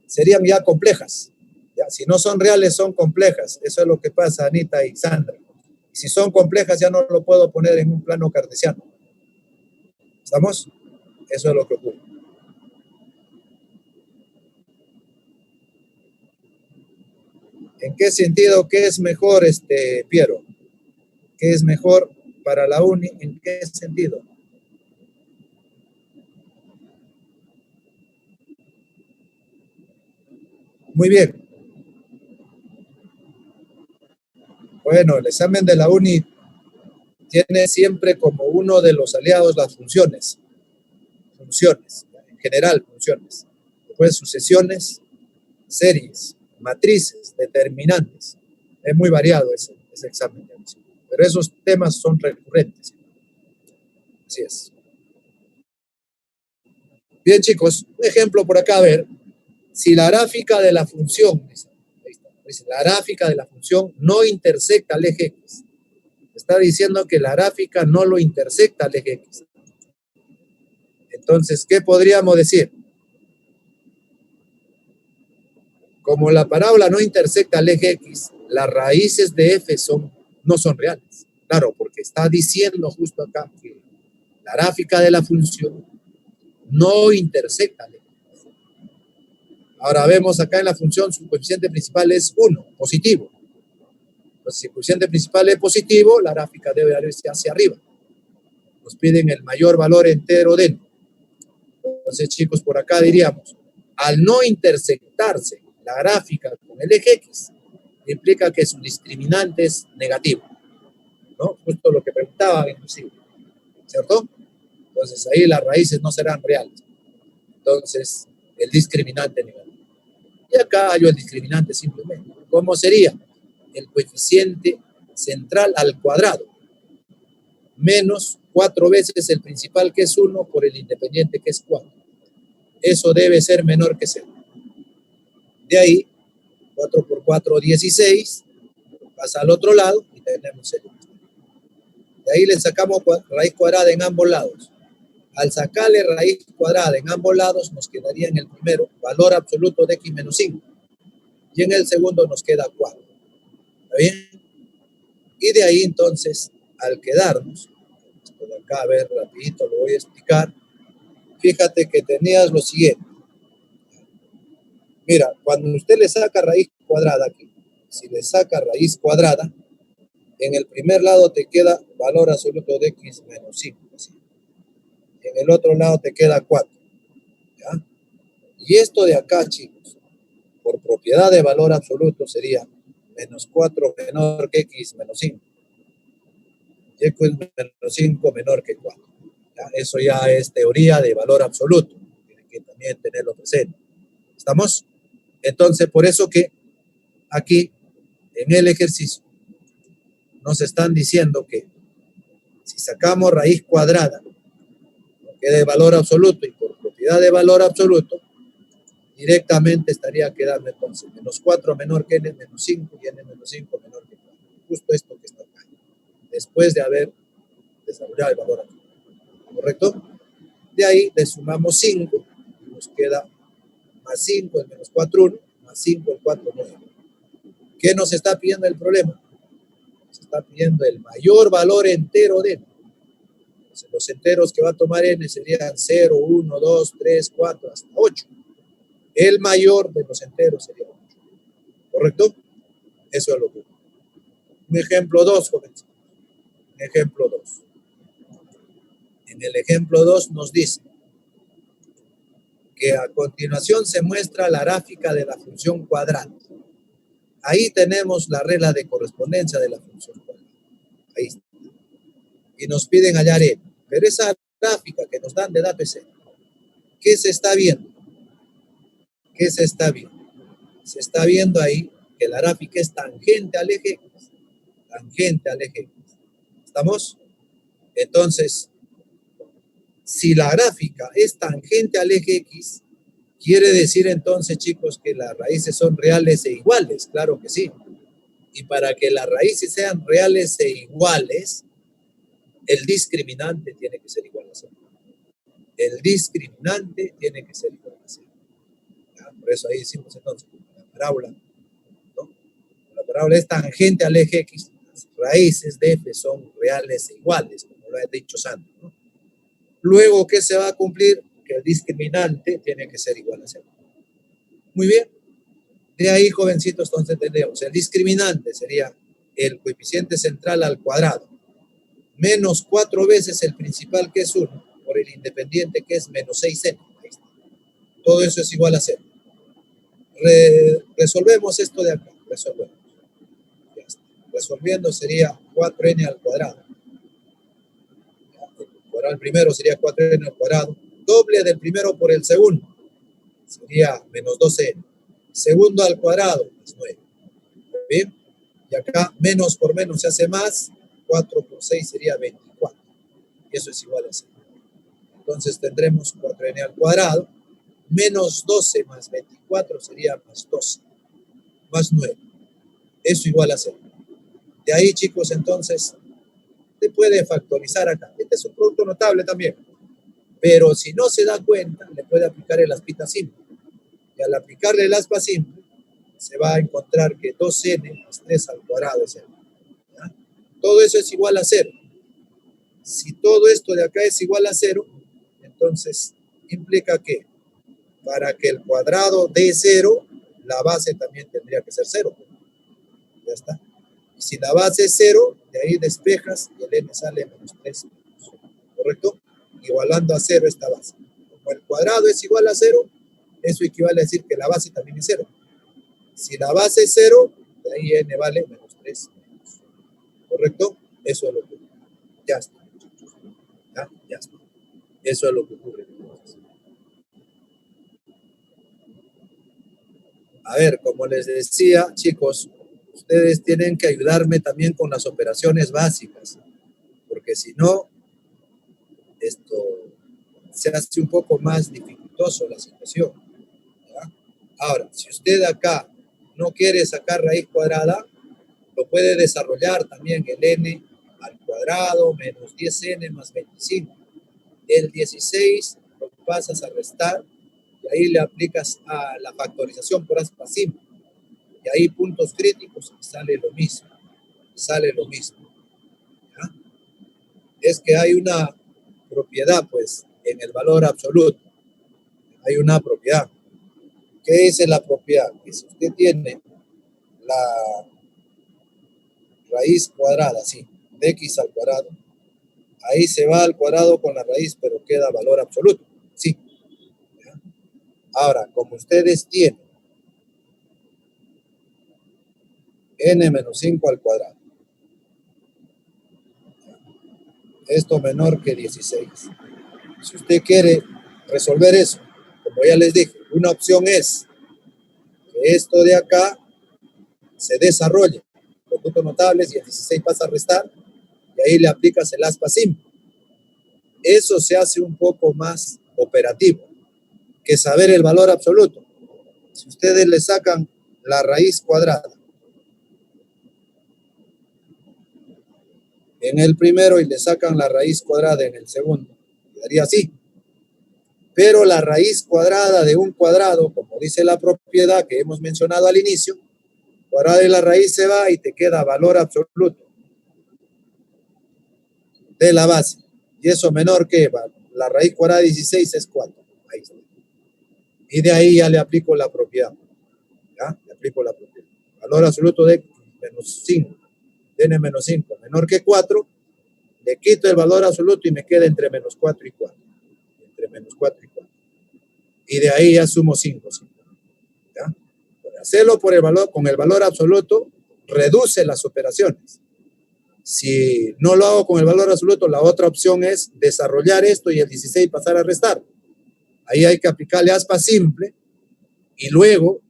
serían ya complejas. ¿Ya? Si no son reales, son complejas. Eso es lo que pasa, Anita y Sandra. Y si son complejas, ya no lo puedo poner en un plano cartesiano. ¿Estamos? Eso es lo que ocurre. ¿En qué sentido? ¿Qué es mejor, Piero? ¿Qué es mejor para la uni? ¿En qué sentido? Muy bien. Bueno, el examen de la uni tiene siempre como uno de los aliados las funciones. Funciones, en general funciones. Después sucesiones, series, matrices, determinantes. Es muy variado ese examen de admisión. Pero esos temas son recurrentes. Así es. Bien, chicos, un ejemplo por acá, a ver. Si la gráfica de la función, dice, la gráfica de la función no intersecta al eje X. Está diciendo que la gráfica no lo intersecta al eje X. Entonces, ¿qué podríamos decir? Como la parábola no intersecta al eje X, las raíces de f no son reales. Claro, porque está diciendo justo acá que la gráfica de la función no intersecta al eje X. Ahora vemos acá en la función su coeficiente principal es 1, positivo. Entonces, si el coeficiente principal es positivo, la gráfica debe irse hacia arriba. Nos piden el mayor valor entero dentro. Entonces, chicos, por acá diríamos, al no intersectarse la gráfica con el eje X, implica que su discriminante es negativo, ¿no? Justo lo que preguntaba, inclusive, ¿cierto? Entonces, ahí las raíces no serán reales. Entonces, el discriminante negativo. Y acá hallo el discriminante simplemente. ¿Cómo sería? El coeficiente central al cuadrado, menos 4 veces el principal, que es 1, por el independiente, que es 4. Eso debe ser menor que 0. De ahí, 4 por 4, 16, pasa al otro lado y tenemos el 1. De ahí le sacamos raíz cuadrada en ambos lados. Al sacarle raíz cuadrada en ambos lados, nos quedaría en el primero valor absoluto de x menos 5. Y en el segundo nos queda 4. ¿Está bien? Y de ahí entonces, al quedarnos, por acá, a ver, rapidito lo voy a explicar. Fíjate que tenías lo siguiente. Mira, cuando usted le saca raíz cuadrada aquí, si le saca raíz cuadrada, en el primer lado te queda valor absoluto de x menos 5. Así. En el otro lado te queda 4. ¿Ya? Y esto de acá, chicos, por propiedad de valor absoluto sería menos 4 menor que x menos 5. Y x menos 5 menor que 4. ¿Ya? Eso ya es teoría de valor absoluto. Tienen que también tenerlo presente. ¿Estamos? Entonces, por eso que aquí, en el ejercicio, nos están diciendo que si sacamos raíz cuadrada, que de valor absoluto y por propiedad de valor absoluto, directamente estaría quedando entonces menos 4 menor que n menos 5 y n menos 5 menor que 4. justo esto que está acá, después de haber desarrollado el valor absoluto. ¿Correcto? De ahí le sumamos 5, y nos queda más 5, el menos 4, 1, más 5, el 4, 9. ¿Qué nos está pidiendo el problema? Nos está pidiendo el mayor valor entero de n. Entonces, los enteros que va a tomar n serían 0, 1, 2, 3, 4, hasta 8. El mayor de los enteros sería 8. ¿Correcto? Eso es lo que... Un ejemplo 2, jóvenes. Un ejemplo 2. En el ejemplo 2 nos dice que a continuación se muestra la gráfica de la función cuadrada. Ahí tenemos la regla de correspondencia de la función cuadrada. Ahí está. Y nos piden hallar n. Pero esa gráfica que nos dan de dato es n. ¿Qué se está viendo? ¿Qué se está viendo? Se está viendo ahí que la gráfica es tangente al eje X. Tangente al eje X. ¿Estamos? Entonces, si la gráfica es tangente al eje X, quiere decir entonces, chicos, que las raíces son reales e iguales. Claro que sí. Y para que las raíces sean reales e iguales, el discriminante tiene que ser igual a 0. El discriminante tiene que ser igual a 0. Por eso ahí decimos entonces, la parábola, ¿no? La parábola es tangente al eje X. Las raíces de f son reales e iguales, como lo he dicho antes, ¿no? Luego, ¿qué se va a cumplir? Que el discriminante tiene que ser igual a 0. Muy bien. De ahí, jovencitos, entonces tendríamos el discriminante sería el coeficiente central al cuadrado, menos 4 veces el principal, que es 1, por el independiente, que es menos 6n. Todo eso es igual a 0. Resolvemos esto de acá. Resolvemos. Ya está. Resolviendo sería 4n al cuadrado. El primero sería 4n al cuadrado. Doble del primero por el segundo. Sería menos 12n. Segundo al cuadrado, más 9. Bien. Y acá menos por menos se hace más. 4 por 6 sería 24. Y eso es igual a 0. Entonces tendremos 4n al cuadrado. Menos 12 más 24 sería más 12. Más 9. Eso igual a 0. De ahí, chicos, entonces, se puede factorizar acá. Este es un producto notable también. Pero si no se da cuenta, le puede aplicar el aspita simple. Y al aplicarle el aspa simple, se va a encontrar que 2n más 3 al cuadrado es 0. ¿Ya? Todo eso es igual a 0. Si todo esto de acá es igual a 0, entonces implica que para que el cuadrado dé 0, la base también tendría que ser 0. Ya está. Y si la base es 0, de ahí despejas y el n sale menos 3. ¿Correcto? Igualando a 0 esta base. Como el cuadrado es igual a 0, eso equivale a decir que la base también es 0. Si la base es 0, de ahí n vale menos 3. ¿Correcto? Eso es lo que ocurre. Ya está. Ya está. Eso es lo que ocurre. A ver, como les decía, chicos, ustedes tienen que ayudarme también con las operaciones básicas, porque si no, esto se hace un poco más dificultoso la situación. ¿Ya? Ahora, si usted acá no quiere sacar raíz cuadrada, lo puede desarrollar también el n al cuadrado menos 10n más 25. El 16 lo pasas a restar y ahí le aplicas a la factorización por aspa simple. Y ahí puntos críticos sale lo mismo. Sale lo mismo. ¿Ya? Es que hay una propiedad, pues, en el valor absoluto. Hay una propiedad. ¿Qué es la propiedad? Que si usted tiene la raíz cuadrada, sí, de x al cuadrado, ahí se va al cuadrado con la raíz, pero queda valor absoluto. Sí. ¿Ya? Ahora, como ustedes tienen n menos 5 al cuadrado, esto menor que 16. Si usted quiere resolver eso, como ya les dije, una opción es que esto de acá se desarrolle con puntos notables y el 16 pasa a restar y ahí le aplicas el aspa simple. Eso se hace un poco más operativo que saber el valor absoluto. Si ustedes le sacan la raíz cuadrada en el primero y le sacan la raíz cuadrada en el segundo. Quedaría así. Pero la raíz cuadrada de un cuadrado, como dice la propiedad que hemos mencionado al inicio, cuadrada de la raíz se va y te queda valor absoluto de la base. Y eso menor que la raíz cuadrada de 16 es 4. Ahí está. Y de ahí ya le aplico la propiedad. ¿Ya? Le aplico la propiedad. Valor absoluto de menos 5. Tiene menos 5. Menor que 4. Le quito el valor absoluto y me queda entre menos 4 y 4. Entre menos 4 y 4. Y de ahí ya sumo 5. ¿Ya? Hacerlo por el valor, con el valor absoluto reduce las operaciones. Si no lo hago con el valor absoluto, la otra opción es desarrollar esto y el 16 pasar a restar. Ahí hay que aplicarle aspa simple y luego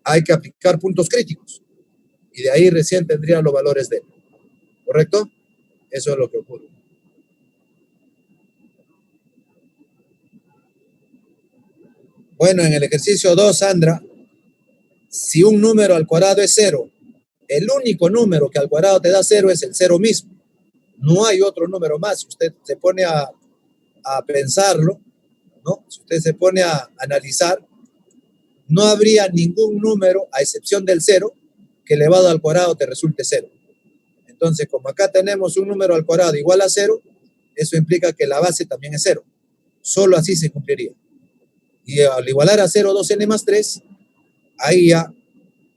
hay que aplicar puntos críticos. Y de ahí recién tendrían los valores de. ¿Correcto? Eso es lo que ocurre. Bueno, en el ejercicio 2, Sandra, si un número al cuadrado es 0, el único número que al cuadrado te da 0 es el 0 mismo. No hay otro número más. Si usted se pone a pensarlo, ¿no? Si usted se pone a analizar, no habría ningún número, a excepción del 0, que elevado al cuadrado te resulte 0. Entonces, como acá tenemos un número al cuadrado igual a 0, eso implica que la base también es 0. Solo así se cumpliría. Y al igualar a 0, 2n más 3, ahí ya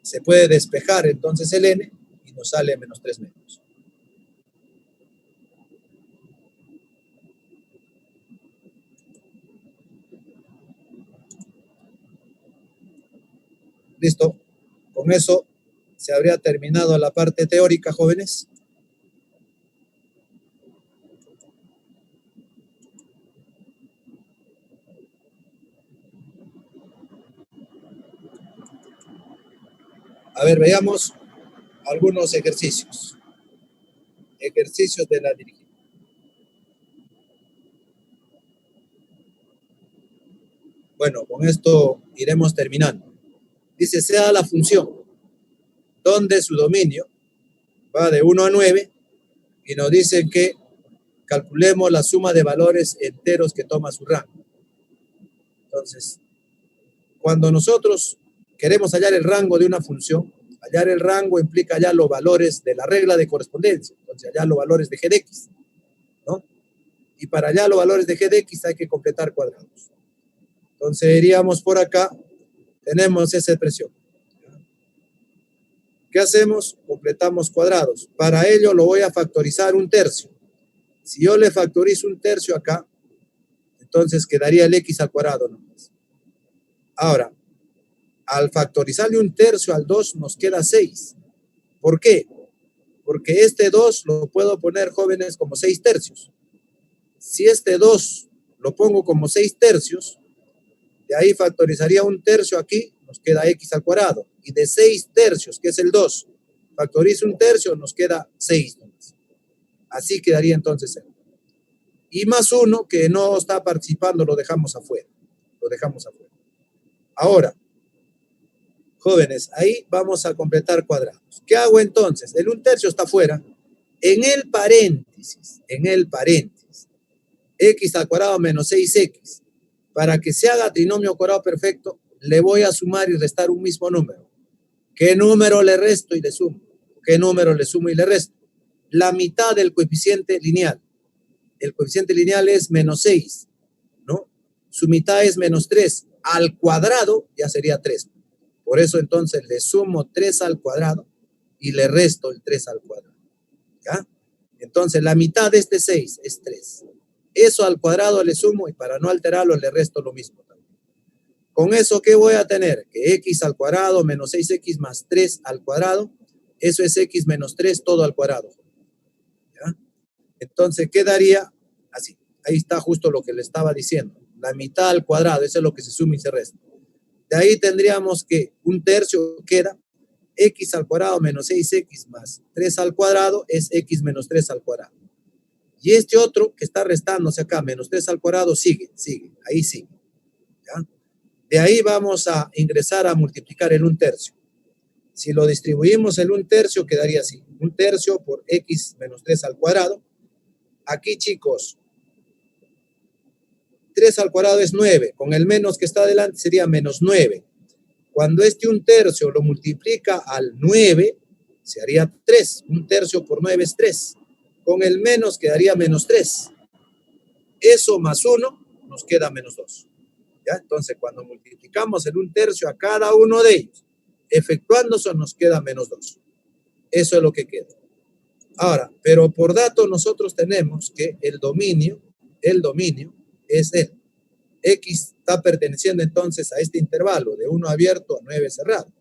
se puede despejar entonces el n y nos sale menos 3 metros. Listo. Con eso se habría terminado la parte teórica, jóvenes. A ver, veamos algunos ejercicios. Ejercicios de la dirigencia. Bueno, con esto iremos terminando. Dice, sea la función donde su dominio va de 1 a 9 y nos dice que calculemos la suma de valores enteros que toma su rango. Entonces, cuando nosotros queremos hallar el rango de una función, hallar el rango implica hallar los valores de la regla de correspondencia, entonces hallar los valores de g de x, ¿no? Y para hallar los valores de g de x hay que completar cuadrados. Entonces iríamos por acá, tenemos esa expresión. ¿Qué hacemos? Completamos cuadrados. Para ello lo voy a factorizar un tercio. Si yo le factorizo un tercio acá, entonces quedaría el x al cuadrado nomás. Ahora, al factorizarle un tercio al 2 nos queda 6. ¿Por qué? Porque este 2 lo puedo poner, jóvenes, como 6 tercios. Si este 2 lo pongo como 6 tercios, de ahí factorizaría un tercio aquí, nos queda x al cuadrado. Y de 6 tercios, que es el 2, factorizo un tercio, nos queda 6. Así quedaría entonces 0. Y más 1 que no está participando, lo dejamos afuera. Lo dejamos afuera. Ahora, jóvenes, ahí vamos a completar cuadrados. ¿Qué hago entonces? El 1/3 está afuera. En el paréntesis, x al cuadrado menos 6x. Para que se haga trinomio cuadrado perfecto, le voy a sumar y restar un mismo número. ¿Qué número le resto y le sumo? ¿Qué número le sumo y le resto? La mitad del coeficiente lineal. El coeficiente lineal es menos 6, ¿no? Su mitad es menos 3. Al cuadrado ya sería 3. Por eso entonces le sumo 3 al cuadrado y le resto el 3 al cuadrado. ¿Ya? Entonces la mitad de este 6 es 3. Eso al cuadrado le sumo y para no alterarlo le resto lo mismo también. Con eso, ¿qué voy a tener? Que x al cuadrado menos 6x más 3 al cuadrado, eso es x menos 3 todo al cuadrado. ¿Ya? Entonces quedaría así. Ahí está justo lo que le estaba diciendo. La mitad al cuadrado, eso es lo que se suma y se resta. De ahí tendríamos que un tercio queda x al cuadrado menos 6x más 3 al cuadrado es x menos 3 al cuadrado. Y este otro que está restándose acá, menos 3 al cuadrado, sigue, ahí sigue. ¿Ya? De ahí vamos a ingresar a multiplicar el 1/3. Si lo distribuimos en un tercio, quedaría así. Un tercio por x menos 3 al cuadrado. Aquí, chicos, 3 al cuadrado es 9. Con el menos que está adelante sería menos 9. Cuando un tercio lo multiplica al 9, se haría 3. Un tercio por 9 es 3. Con el menos quedaría menos 3. Eso más 1 nos queda menos 2. ¿Ya? Entonces, cuando multiplicamos en un tercio a cada uno de ellos, efectuando eso nos queda menos 2. Eso es lo que queda. Ahora, pero por dato nosotros tenemos que el dominio es el X está perteneciendo entonces a este intervalo de 1 abierto a 9 cerrado.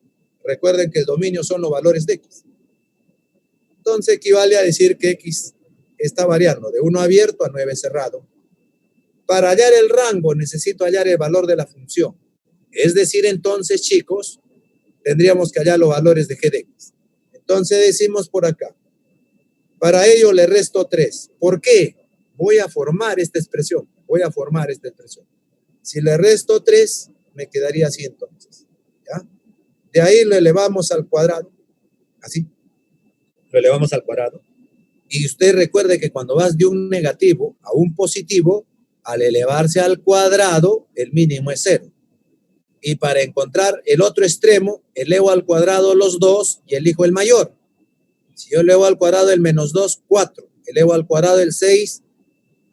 Recuerden que el dominio son los valores de X. Entonces equivale a decir que X está variando de 1 abierto a 9 cerrado. Para hallar el rango necesito hallar el valor de la función. Es decir, entonces, chicos, tendríamos que hallar los valores de g de x. Entonces decimos por acá, para ello le resto 3. ¿Por qué? Voy a formar esta expresión. Si le resto 3, me quedaría así entonces. ¿Ya? De ahí lo elevamos al cuadrado. Así. Lo elevamos al cuadrado. Y usted recuerde que cuando vas de un negativo a un positivo, al elevarse al cuadrado, el mínimo es 0. Y para encontrar el otro extremo, elevo al cuadrado los dos y elijo el mayor. Si yo elevo al cuadrado el menos 2, 4. Elevo al cuadrado el 6,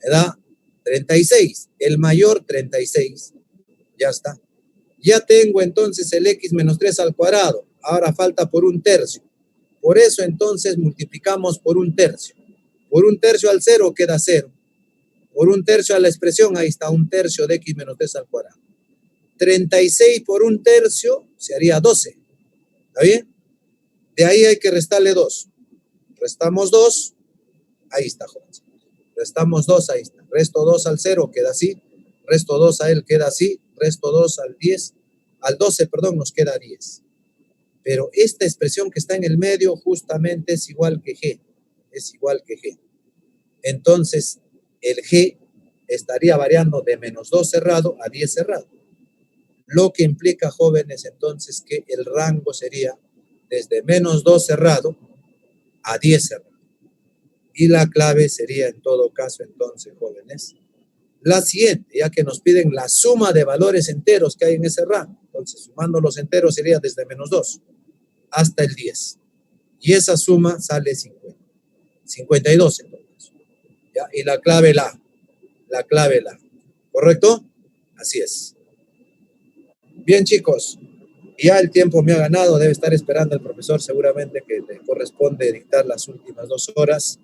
me da 36. El mayor, 36. Ya está. Ya tengo entonces el x menos 3 al cuadrado. Ahora falta por un tercio. Por eso entonces multiplicamos por un tercio. Por un tercio al 0 queda 0. Por un tercio a la expresión, ahí está un tercio de x menos 3 al cuadrado. 36 por un tercio se haría 12. ¿Está bien? De ahí hay que restarle 2. Restamos 2. Ahí está, jóvenes. Restamos 2, ahí está. Resto 2 al 0, queda así. Resto 2 a él, queda así. Resto 2 al 10. Al 12, perdón, nos queda 10. Pero esta expresión que está en el medio justamente es igual que g. Es igual que g. Entonces, el g estaría variando de menos 2 cerrado a 10 cerrado. Lo que implica, jóvenes, entonces, que el rango sería desde menos 2 cerrado a 10 cerrado. Y la clave sería, en todo caso, entonces, jóvenes, la siguiente, ya que nos piden la suma de valores enteros que hay en ese rango. Entonces, sumando los enteros sería desde menos 2 hasta el 10. Y esa suma sale 50. 52, entonces. ¿Ya? Y la clave la. ¿Correcto? Así es. Bien, chicos, ya el tiempo me ha ganado, debe estar esperando el profesor seguramente que le corresponde dictar las últimas 2 horas.